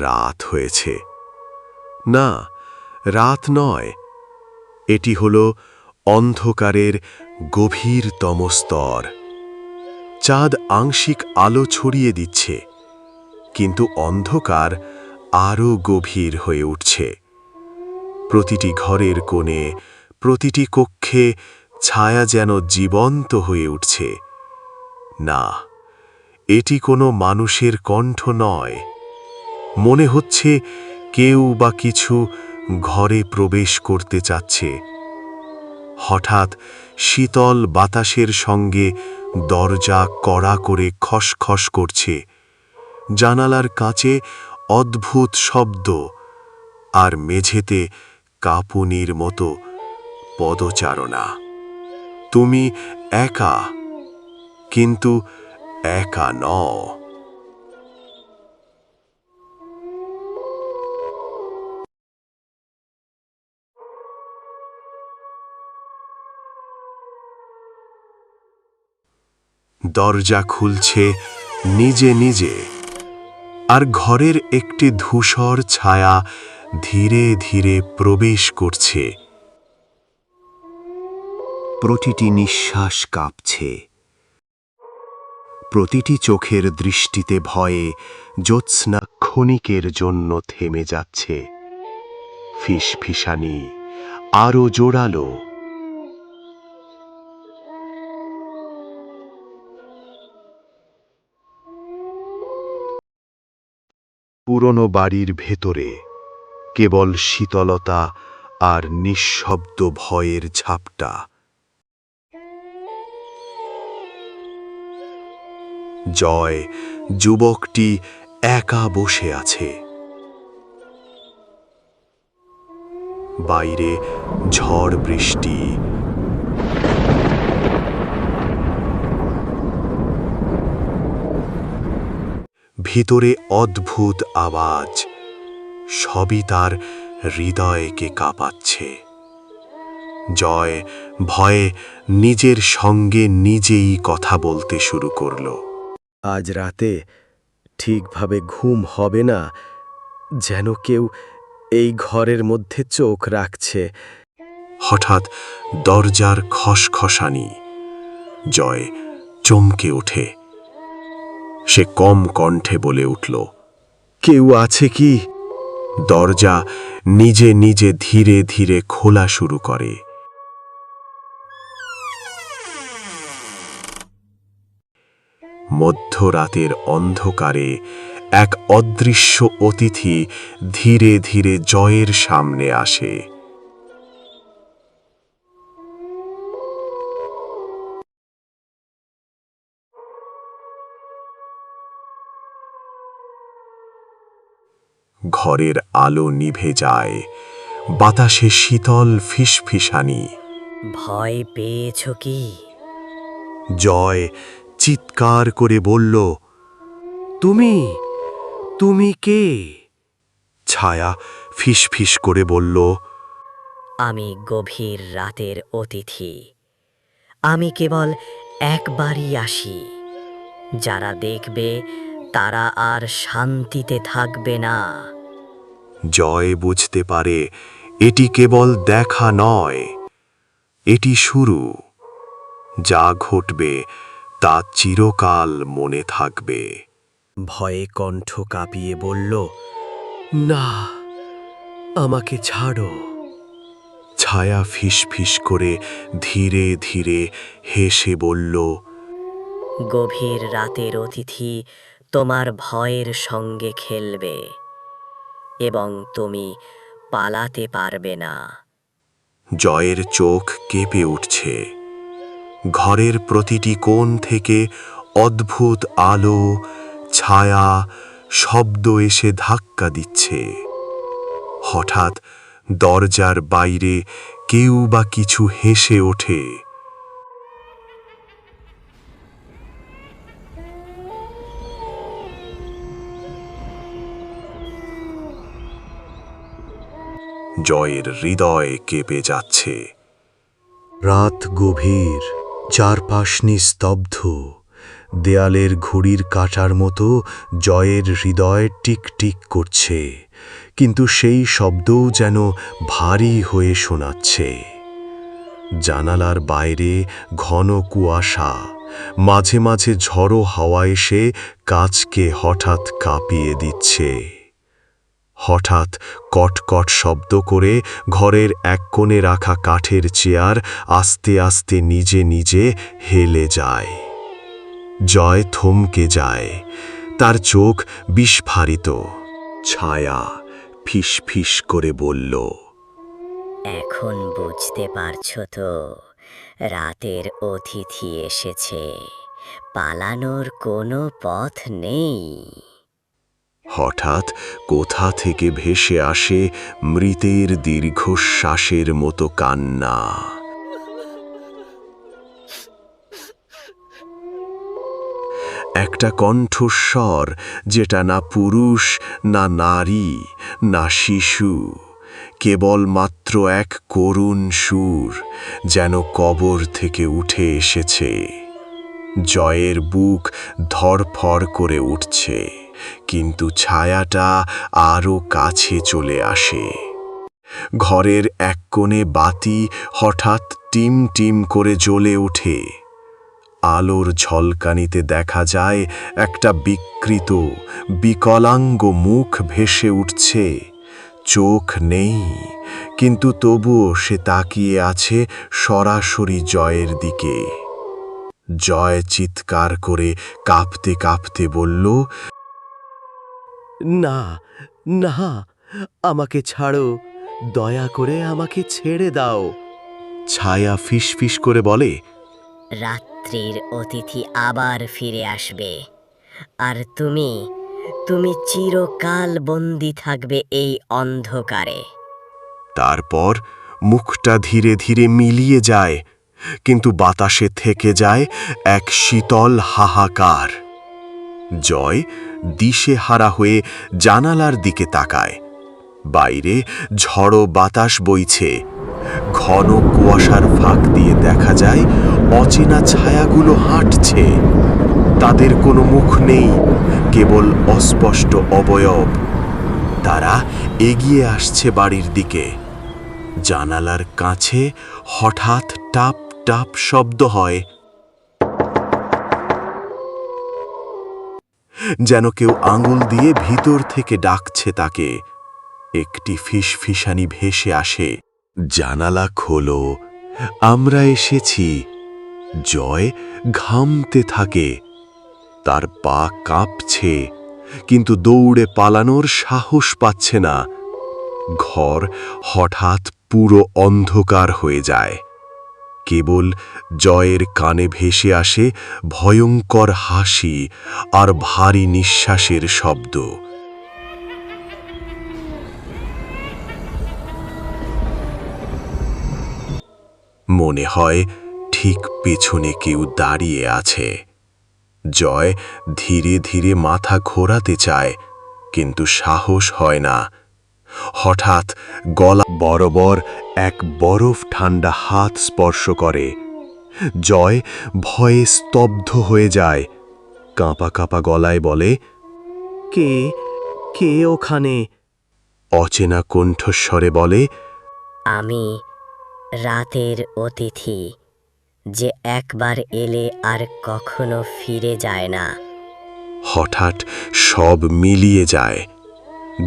রাত হয়েছে। না, রাত নয়, এটি হল অন্ধকারের গভীরতম স্তর। চাঁদ আংশিক আলো ছড়িয়ে দিচ্ছে, কিন্তু অন্ধকার আরও গভীর হয়ে উঠছে। প্রতিটি ঘরের কোণে, প্রতিটি কক্ষে ছায়া যেন জীবন্ত হয়ে উঠছে। না, এটি কোনো মানুষের কণ্ঠ নয়। মনে হচ্ছে কেউ বা কিছু ঘরে প্রবেশ করতে চাচ্ছে। হঠাৎ শীতল বাতাসের সঙ্গে দরজা কড়া করে খসখস করছে। জানালার কাছে অদ্ভুত শব্দ, আর মেঝেতে কাঁপুনির মতো পদচারণা। তুমি একা, কিন্তু একা নও। দরজা খুলছে নিজে নিজে, আর ঘরের একটি ধূসর ছায়া ধীরে ধীরে প্রবেশ করছে। প্রতিটি নিঃশ্বাস কাঁপছে, প্রতিটি চোখের দৃষ্টিতে ভয়ে জ্যোৎস্না ক্ষণিকের জন্য থেমে যাচ্ছে। ফিসফিসানি আরো জোরালো। পুরনো বাড়ির ভেতরে কেবল শীতলতা আর নিঃশব্দ ভয়ের ঝাপটা। জয়, যুবকটি একা বসে আছে। বাইরে ঝড় বৃষ্টি, ভিতরে অদ্ভুত আওয়াজ, সবই তার হৃদয়কে কাঁপাচ্ছে। জয় ভয়ে নিজের সঙ্গে নিজেই কথা বলতে শুরু করল। আজ রাতে ঠিকভাবে ঘুম হবে না, যেন কেউ এই ঘরের মধ্যে চোখ রাখছে। হঠাৎ দরজার খসখসানি। জয় চমকে ওঠে। সে কম কণ্ঠে বলে উঠল, কেউ আছে কি? দরজা নিজে নিজে ধীরে ধীরে খোলা শুরু করে। মধ্যরাতের অন্ধকারে এক অদৃশ্য অতিথি ধীরে ধীরে জয়ের সামনে আসে। ঘরের আলো নিভে যায়, বাতাসে শীতল ফিসফিসানি। ভয় পেয়েছ কি? জয় চিৎকার করে বলল, তুমি তুমি কে? ছায়া ফিসফিস করে বলল, আমি গভীর রাতের অতিথি। আমি কেবল একবারই আসি। যারা দেখবে তারা আর শান্তিতে থাকবে না। জয় বুঝতে পারে এটি কেবল দেখা নয়, এটি শুরু। যা ঘটবে তা চিরকাল মনে থাকবে। ভয়ে কণ্ঠ কাঁপিয়ে বলল, না, আমাকে ছাড়ো। ছায়া ফিসফিস করে ধীরে ধীরে হেসে বলল, গভীর রাতের অতিথি তোমার ভয়ের সঙ্গে খেলবে, এবং তুমি পালাতে পারবে না। জয়ের চোখ কেঁপে উঠছে। ঘরের প্রতিটি কোণ থেকে অদ্ভুত আলো, ছায়া, শব্দ এসে ধাক্কা দিচ্ছে। হঠাৎ দরজার বাইরে কেউ বা কিছু হেসে ওঠে। জয়ের হৃদয় কেঁপে যাচ্ছে। রাত গভীর, চারপাশ নিস্তব্ধ, দেয়ালের ঘড়ির কাঁটার মতো জয়ের হৃদয় টিকটিক করছে, কিন্তু সেই শব্দও যেন ভারী হয়ে শোনাচ্ছে। জানালার বাইরে ঘন কুয়াশা, মাঝে মাঝে ঝড়ো হাওয়া এসে কাঁচকে হঠাৎ কাঁপিয়ে দিচ্ছে। হঠাৎ কটকট শব্দ করে ঘরের এক কোণে রাখা কাঠের চেয়ার আস্তে আস্তে নিজে নিজে হেলে যায়। জয় থমকে যায়, তার চোখ বিস্ফারিত। ছায়া ফিস ফিস করে বলল, এখন বুঝতে পারছো তো, রাতের অতিথি এসেছে, পালানোর কোনো পথ নেই। হঠাৎ কোথা থেকে ভেসে আসে মৃতের দীর্ঘশ্বাসের মতো কান্না। একটা কণ্ঠস্বর, যেটা না পুরুষ, না নারী, না শিশু, কেবল মাত্র এক করুণ সুর, যেন কবর থেকে উঠে এসেছে। জয়ের বুক ধড়ফড় করে উঠছে, কিন্তু ছায়াটা আরও কাছে চলে আসে। ঘরের এক কোণে বাতি হঠাৎ টিম টিম করে জ্বলে ওঠে। আলোর ঝলকানিতে দেখা যায় একটা বিকৃত, বিকলাঙ্গ মুখ ভেসে উঠছে। চোখ নেই, কিন্তু তবুও সে তাকিয়ে আছে সরাসরি জয়ের দিকে। জয় চিৎকার করে কাঁপতে কাঁপতে বলল, না, না, আমাকে ছাড়ো, দয়া করে আমাকে ছেড়ে দাও। ছায়া ফিসফিস করে বলে, রাত্রির অতিথি আবার ফিরে আসবে, আর তুমি তুমি চিরকাল বন্দি থাকবে এই অন্ধকারে। তারপর মুখটা ধীরে ধীরে মিলিয়ে যায়, কিন্তু বাতাসে থেকে যায় এক শীতল হাহাকার। জয় দিশেহারা হয়ে জানালার দিকে তাকায়। বাইরে ঝড়ো বাতাস বইছে, ঘন কুয়াশার ফাঁক দিয়ে দেখা যায় অচেনা ছায়াগুলো হাঁটছে। তাদের কোনো মুখ নেই, কেবল অস্পষ্ট অবয়ব। তারা এগিয়ে আসছে বাড়ির দিকে। জানালার কাছে হঠাৎ টাপ টাপ শব্দ হয়, যেন কেউ আঙুল দিয়ে ভিতর থেকে ডাকছে তাকে। একটি ফিসফিসানি ভেসে আসে, জানালা খোলো, আমরা এসেছি। জয় ঘামতে থাকে, তার পা কাঁপছে, কিন্তু দৌড়ে পালানোর সাহস পাচ্ছে না। ঘর হঠাৎ পুরো অন্ধকার হয়ে যায়। কেবল জয়ের কানে ভেসে আসে ভয়ঙ্কর হাসি আর ভারী নিঃশ্বাসের শব্দ। মনে হয় ঠিক পেছনে কেউ দাঁড়িয়ে আছে। জয় ধীরে ধীরে মাথা ঘোরাতে চায়, কিন্তু সাহস হয় না। হঠাৎ গলা বরাবর এক বরফ ঠান্ডা হাত স্পর্শ করে। জয় ভয়ে স্তব্ধ হয়ে যায়, কাঁপা কাঁপা গলায় বলে, কে কে ওখানে? অচেনা কণ্ঠস্বরে বলে, আমি রাতের অতিথি, যে একবার এলে আর কখনো ফিরে যায় না। হঠাৎ সব মিলিয়ে যায়।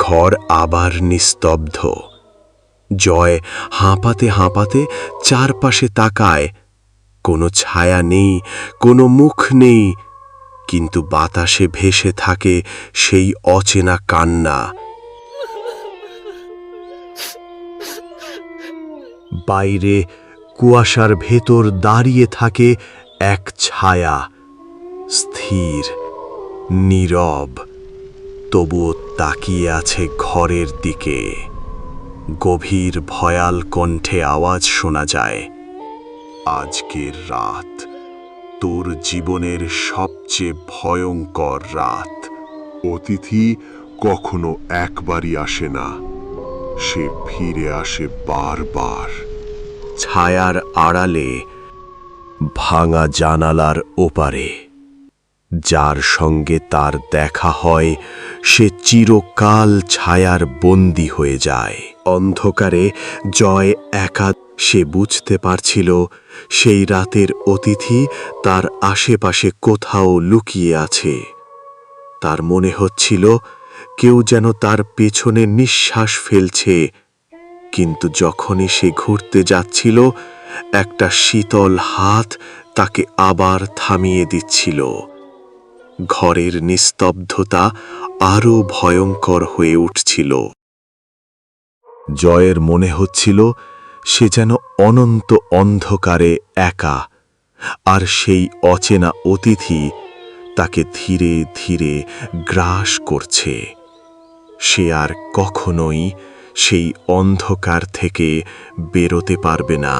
ঘর আবার নিস্তব্ধ। জয় হাঁপাতে হাঁপাতে চারপাশে তাকায়। কোনো ছায়া নেই, কোনো মুখ নেই, কিন্তু বাতাসে ভেসে থাকে সেই অচেনা কান্না। বাইরে কুয়াশার ভেতর দাঁড়িয়ে থাকে এক ছায়া, স্থির, নীরব, তবুও তাকিয়ে আছে ঘরের দিকে। গভীর ভয়াল কণ্ঠে আওয়াজ শোনা যায়, আজকের রাত তোর জীবনের সবচেয়ে ভয়ঙ্কর রাত। অতিথি কখনো একবারই আসে না, সে ফিরে আসে বারবার। ছায়ার আড়ালে, ভাঙা জানালার ওপারে যার সঙ্গে তার দেখা হয় সে চিরকাল ছায়ার বন্দী হয়ে যায়। অন্ধকারে জয় একা, সে বুঝতে পারছিল সেই রাতের অতিথি তার আশেপাশে কোথাও লুকিয়ে আছে। তার মনে হচ্ছিল কেউ যেন তার পেছনে নিঃশ্বাস ফেলছে, কিন্তু যখনই সে ঘুরতে যাচ্ছিল একটা শীতল হাত তাকে আবার থামিয়ে দিচ্ছিল। ঘরের নিস্তব্ধতা আরো ভয়ঙ্কর হয়ে উঠছিল। জয়ের মনে হচ্ছিল সে যেন অনন্ত অন্ধকারে একা, আর সেই অচেনা অতিথি তাকে ধীরে ধীরে গ্রাস করছে। সে আর কখনোই সেই অন্ধকার থেকে বেরোতে পারবে না।